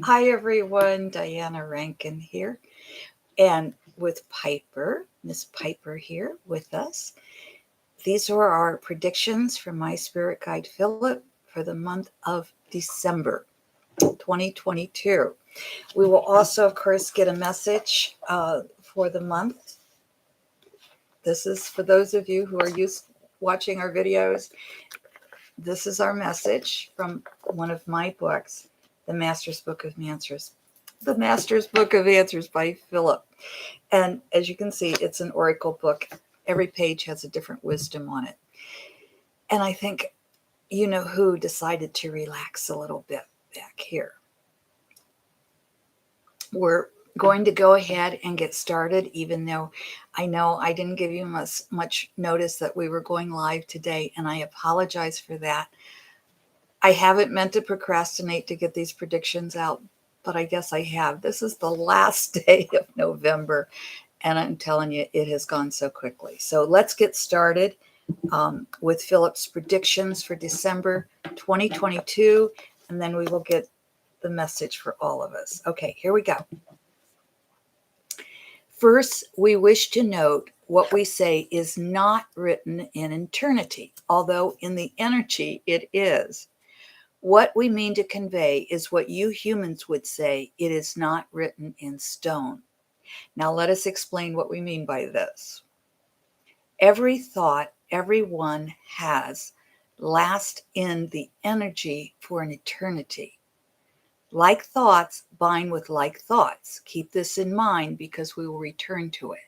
Hi everyone, Diana Rankin here, and with Miss Piper here with us. These are our predictions from my spirit guide Phillip for the month of December 2022. We will also, of course, get a message for the month. This is for those of you who are used watching our videos. This is our message from one of my books, The Master's Book of Answers. The Master's Book of Answers by Phillip. And as you can see, it's an oracle book. Every page has a different wisdom on it. And I think you know who decided to relax a little bit back here. We're going to go ahead and get started, even though I know I didn't give you much notice that we were going live today, and I apologize for that. I haven't meant to procrastinate to get these predictions out, but I guess I have. This is the last day of November, and I'm telling you, it has gone so quickly. So let's get started with Philip's predictions for December 2022, and then we will get the message for all of us. Okay, here we go. First, we wish to note what we say is not written in eternity, although in the energy it is. What we mean to convey is what you humans would say it is not written in stone. Now, let us explain what we mean by this. Every thought everyone has lasts in the energy for an eternity. Like thoughts bind with like thoughts. Keep this in mind because we will return to it.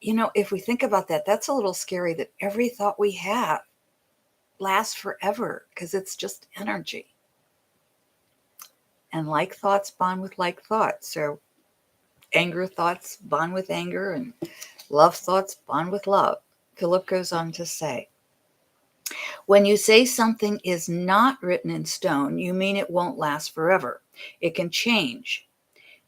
You know, if we think about that, that's a little scary that every thought we have lasts forever because it's just energy. And like thoughts bond with like thoughts. So anger thoughts bond with anger, and love thoughts bond with love. Philip goes on to say, when you say something is not written in stone, you mean it won't last forever. It can change.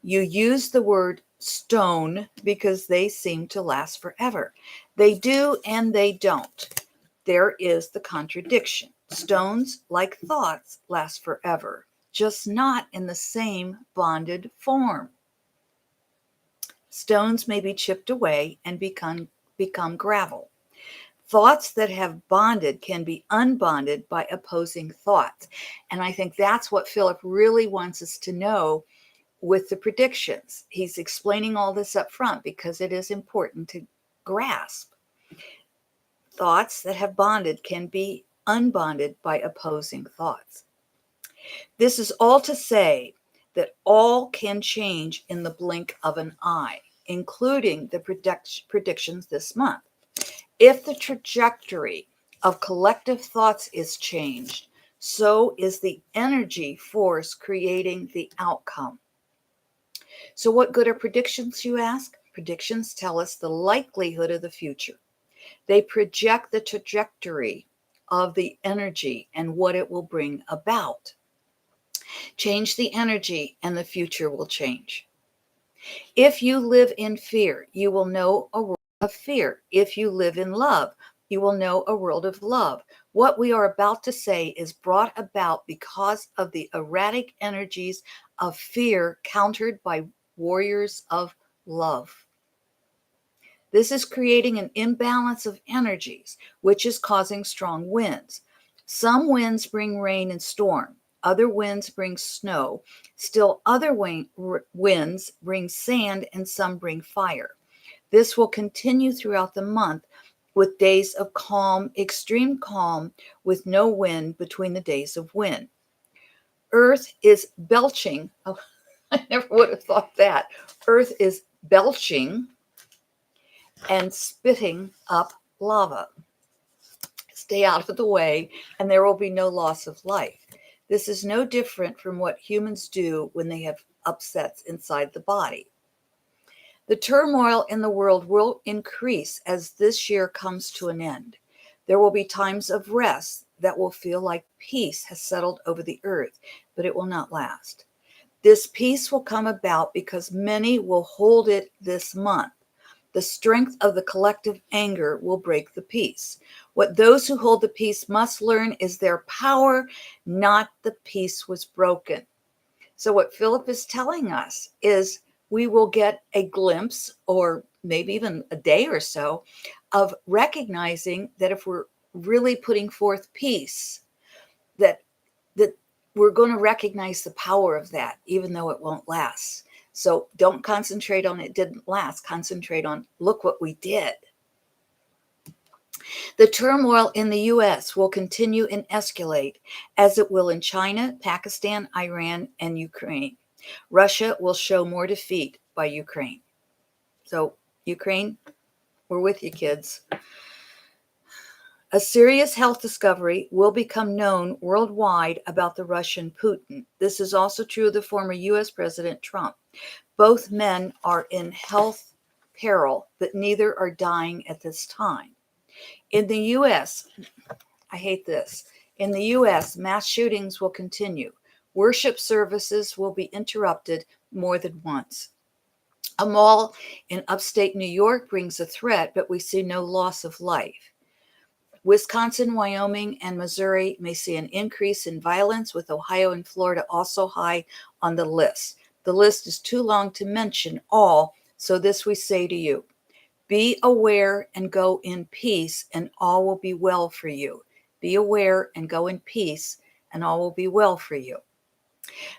You use the word stone because they seem to last forever. They do and they don't. There is the contradiction. Stones, like thoughts, last forever, just not in the same bonded form. Stones may be chipped away and become gravel. Thoughts that have bonded can be unbonded by opposing thoughts. And I think that's what Philip really wants us to know with the predictions. He's explaining all this up front because it is important to grasp. Thoughts that have bonded can be unbonded by opposing thoughts. This is all to say that all can change in the blink of an eye, including the predictions this month. If the trajectory of collective thoughts is changed, so is the energy force creating the outcome. So, what good are predictions, you ask? Predictions tell us the likelihood of the future. They project the trajectory of the energy and what it will bring about. Change the energy, and the future will change. If you live in fear, you will know a world of fear. If you live in love, you will know a world of love. What we are about to say is brought about because of the erratic energies of fear countered by warriors of love. This is creating an imbalance of energies, which is causing strong winds. Some winds bring rain and storm. Other winds bring snow. Still other winds bring sand, and some bring fire. This will continue throughout the month with days of calm, extreme calm, with no wind between the days of wind. Earth is belching. Oh, I never would have thought that. Earth is belching and spitting up lava. Stay out of the way, and there will be no loss of life. This is no different from what humans do when they have upsets inside the body. The turmoil in the world will increase as this year comes to an end. There will be times of rest that will feel like peace has settled over the earth, but it will not last. This peace will come about because many will hold it this month. The strength of the collective anger will break the peace. What those who hold the peace must learn is their power, not the peace was broken. So what Philip is telling us is we will get a glimpse, or maybe even a day or so, of recognizing that if we're really putting forth peace, that that we're going to recognize the power of that, even though it won't last. So don't concentrate on it didn't last. Concentrate on, look what we did. The turmoil in the U.S. will continue and escalate, as it will in China, Pakistan, Iran, and Ukraine. Russia will show more defeat by Ukraine. So, Ukraine, we're with you, kids. A serious health discovery will become known worldwide about the Russian Putin. This is also true of the former U.S. President Trump. Both men are in health peril, but neither are dying at this time. In the U.S., I hate this. In the U.S., mass shootings will continue. Worship services will be interrupted more than once. A mall in upstate New York brings a threat, but we see no loss of life. Wisconsin, Wyoming, and Missouri may see an increase in violence, with Ohio and Florida also high on the list. The list is too long to mention all, so this we say to you: be aware and go in peace, and all will be well for you. Be aware and go in peace, and all will be well for you.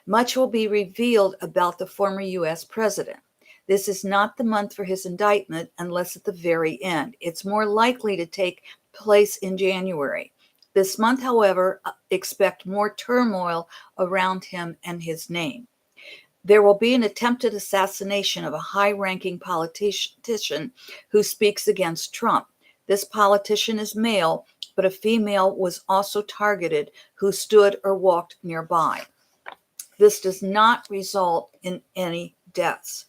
Much will be revealed about the former U.S. president. This is not the month for his indictment unless at the very end. It's more likely to take place in January. This month, however, expect more turmoil around him and his name. There will be an attempted assassination of a high-ranking politician who speaks against Trump. This politician is male, but a female was also targeted who stood or walked nearby. This does not result in any deaths.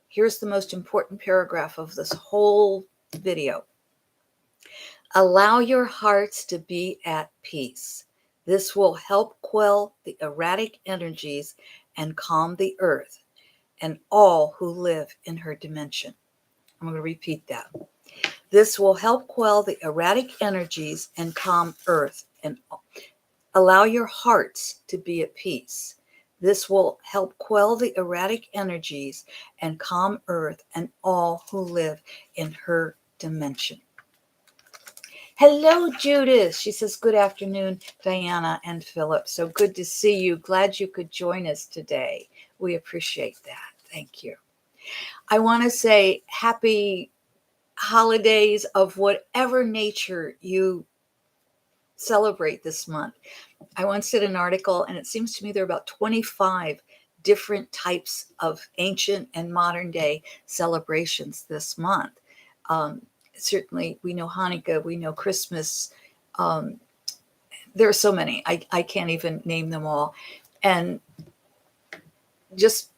Here's the most important paragraph of this whole video. Allow your hearts to be at peace. This will help quell the erratic energies and calm the earth and all who live in her dimension. I'm going to repeat that. This will help quell the erratic energies and calm earth and allow your hearts to be at peace. This will help quell the erratic energies and calm earth and all who live in her dimension. Hello, Judith. She says, good afternoon, Diana and Phillip. So good to see you. Glad you could join us today. We appreciate that. Thank you. I want to say happy holidays of whatever nature you celebrate this month. I once did an article, and it seems to me there are about 25 different types of ancient and modern day celebrations this month. Certainly, we know Hanukkah, we know Christmas. There are so many. I can't even name them all. And just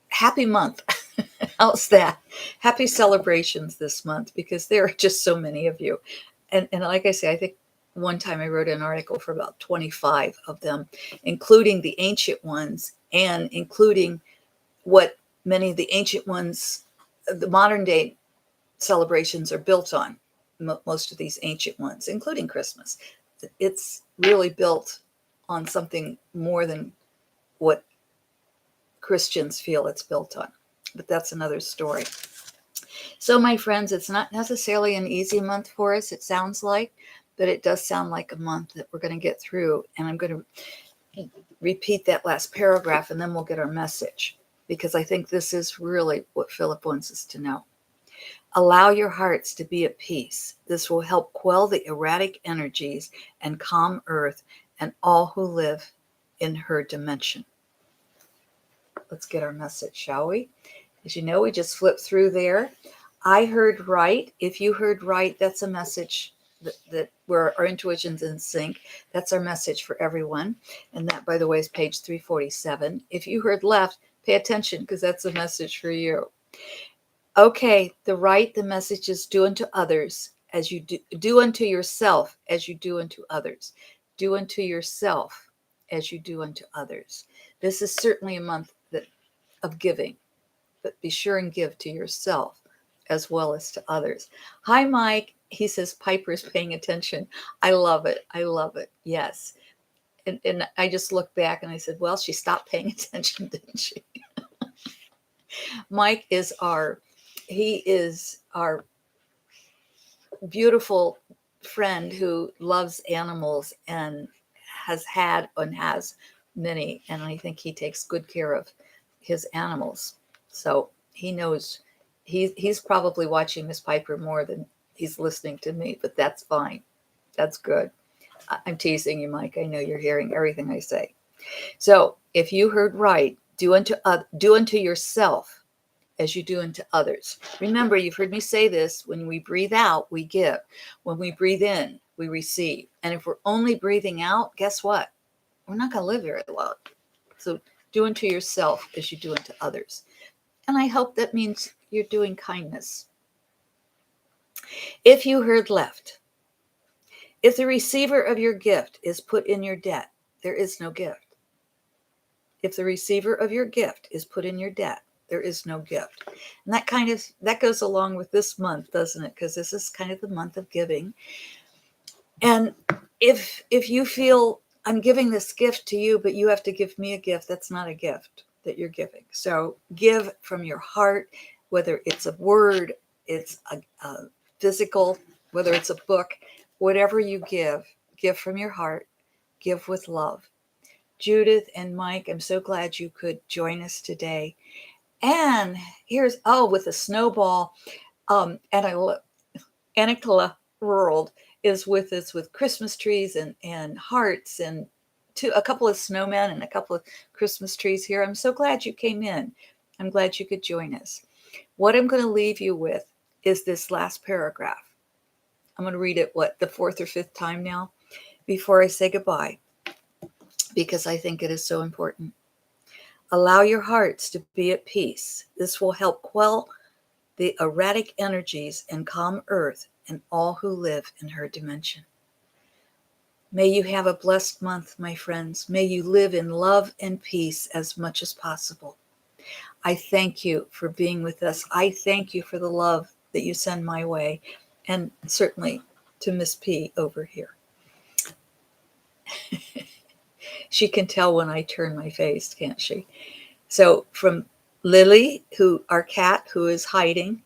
happy month. How's that? Happy celebrations this month, because there are just so many of you. And like I say, I think one time I wrote an article for about 25 of them, including the ancient ones and including what many of the ancient ones, the modern day celebrations are built on. Most of these ancient ones, including Christmas. It's really built on something more than what Christians feel it's built on. But that's another story. So, my friends, it's not necessarily an easy month for us, it sounds like, but it does sound like a month that we're going to get through. And I'm going to repeat that last paragraph, and then we'll get our message, because I think this is really what Philip wants us to know. Allow your hearts to be at peace. This will help quell the erratic energies and calm earth and all who live in her dimension. Let's get our message, shall we? As you know, we just flipped through there. I heard right. If you heard right, that's a message that where our intuition's in sync. That's our message for everyone. And that, by the way, is page 347. If you heard left, pay attention, because that's a message for you. Okay, the message is do unto others as you do unto yourself as you do unto others. Do unto yourself as you do unto others. This is certainly a month of giving, but be sure and give to yourself as well as to others. Hi, Mike. He says Piper's paying attention. I love it. I love it. Yes. And I just looked back and I said, well, she stopped paying attention, didn't she? Mike is he is our beautiful friend who loves animals and has had and has many. And I think he takes good care of his animals. So he knows he's probably watching Miss Piper more than he's listening to me, but that's fine. That's good. I'm teasing you, Mike. I know you're hearing everything I say. So if you heard right, do unto yourself as you do unto others. Remember, you've heard me say this: when we breathe out, we give. When we breathe in, we receive. And if we're only breathing out, guess what? We're not going to live very long. So do unto yourself as you do unto others. And I hope that means you're doing kindness. If you heard left, if the receiver of your gift is put in your debt, there is no gift. If the receiver of your gift is put in your debt, there is no gift. And that goes along with this month, doesn't it? Because this is kind of the month of giving. And if you feel I'm giving this gift to you, but you have to give me a gift, that's not a gift that you're giving. So give from your heart, whether it's a word, it's a physical, whether it's a book, whatever you give from your heart, give with love. Judith and Mike, I'm so glad you could join us today. And here's, with a snowball, and I love Annika World is with us with Christmas trees and hearts and a couple of snowmen and a couple of Christmas trees here. I'm so glad you came in. I'm glad you could join us. What I'm going to leave you with is this last paragraph. I'm going to read it, the fourth or fifth time now before I say goodbye, because I think it is so important. Allow your hearts to be at peace. This will help quell the erratic energies and calm Earth and all who live in her dimension. May you have a blessed month, my friends. May you live in love and peace as much as possible. I thank you for being with us. I thank you for the love that you send my way, and certainly to Miss P over here. She can tell when I turn my face, can't she? So from Lily, our cat who is hiding,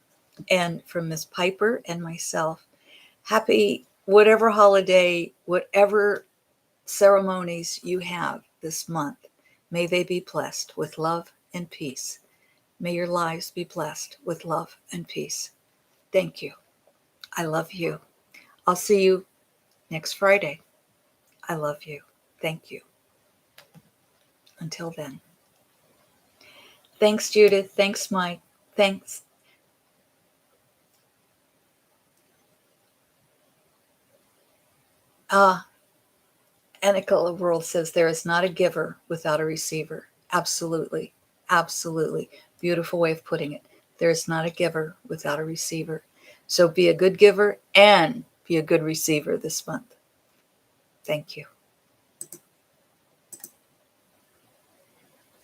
and from Miss Piper and myself, happy whatever holiday, whatever ceremonies you have this month. May they be blessed with love and peace. May your lives be blessed with love and peace. Thank you. I love you. I'll see you next Friday. I love you. Thank you. Until then. Thanks, Judith. Thanks, Mike. Thanks. Annika World says there is not a giver without a receiver. Absolutely. Absolutely. Beautiful way of putting it. There is not a giver without a receiver. So be a good giver and be a good receiver this month. Thank you.